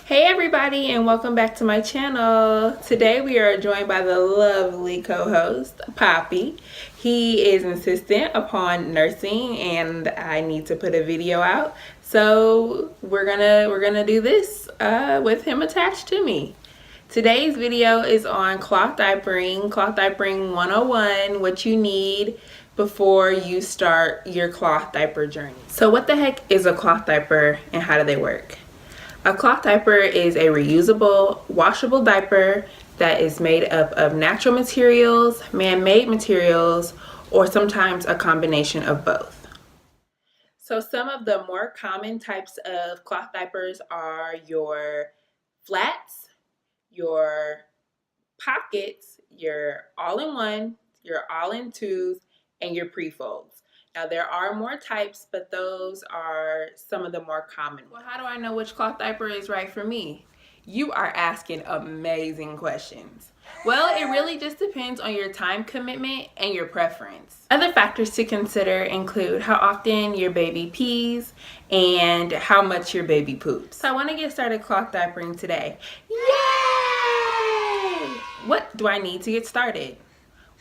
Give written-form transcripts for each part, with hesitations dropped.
Hey everybody, and welcome back to my channel. Today we are joined by the lovely co-host Poppy. He is insistent upon nursing and I need to put a video out, so we're gonna do this with him attached to me. Today's video is on cloth diapering 101, what you need before you start your cloth diaper journey. So what the heck is a cloth diaper and how do they work? A cloth diaper is a reusable, washable diaper that is made up of natural materials, man-made materials, or sometimes a combination of both. So some of the more common types of cloth diapers are your flats, your pockets, your all-in-one, your all-in-twos, and your pre-folds. Now there are more types, but those are some of the more common. Well, how do I know which cloth diaper is right for me? You are asking amazing questions. Well, it really just depends on your time commitment and your preference. Other factors to consider include how often your baby pees and how much your baby poops. So I want to get started cloth diapering today. Yay! What do I need to get started?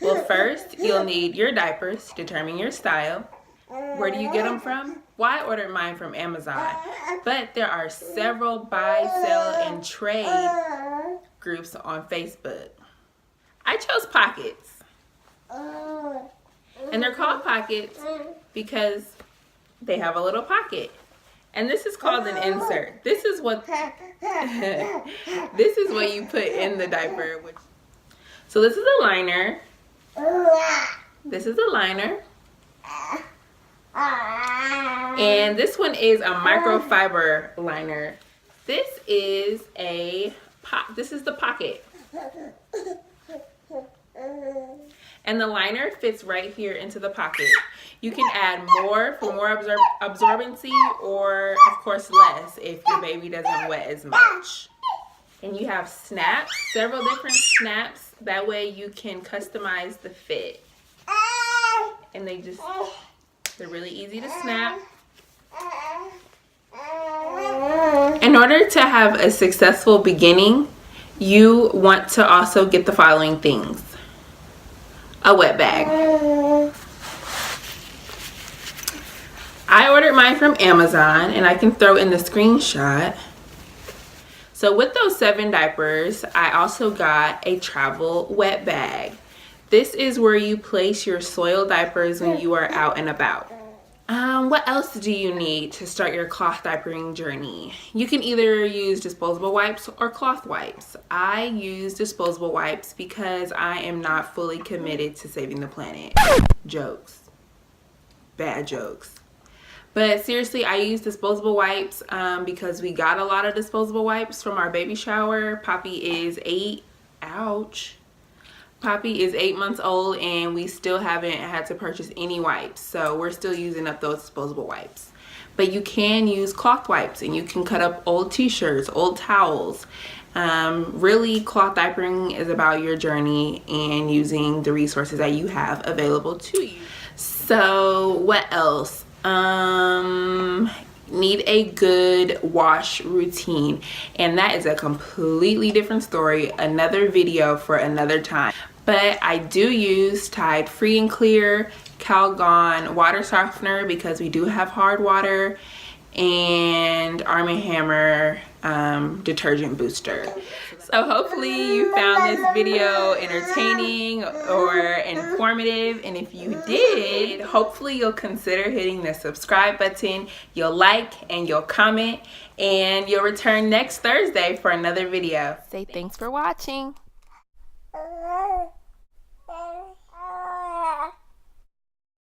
Well, first, you'll need your diapers to determine your style. Where do you get them from? Well, I ordered mine from Amazon, but there are several buy, sell, and trade groups on Facebook. I chose Pockets, and they're called Pockets because they have a little pocket. And this is called an insert. This is what this is what you put in the diaper. So this is a liner. This is a liner. And this one is a microfiber liner. This is the pocket. And the liner fits right here into the pocket. You can add more for more absorbency, or of course less if your baby doesn't wet as much. And you have snaps, several different snaps. That way you can customize the fit. And they're really easy to snap. In order to have a successful beginning, you want to also get the following things. A wet bag. I ordered mine from Amazon, and I can throw in the screenshot. So with those 7 diapers, I also got a travel wet bag. This is where you place your soiled diapers when you are out and about. What else do you need to start your cloth diapering journey? You can either use disposable wipes or cloth wipes. I use disposable wipes because I am not fully committed to saving the planet. Jokes. Bad jokes. But seriously, I use disposable wipes because we got a lot of disposable wipes from our baby shower. Poppy is 8. Ouch. Poppy is 8 months old and we still haven't had to purchase any wipes. So we're still using up those disposable wipes. But you can use cloth wipes and you can cut up old t-shirts, old towels. Really, cloth diapering is about your journey and using the resources that you have available to you. So what else? Need a good wash routine, and that is a completely different story, another video for another time. But I do use Tide Free and Clear Calgon water softener because we do have hard water, and Arm & Hammer detergent booster. So hopefully you found this video entertaining or informative, and if you did, hopefully you'll consider hitting the subscribe button, you'll like and you'll comment, and you'll return next Thursday for another video. Say thanks for watching.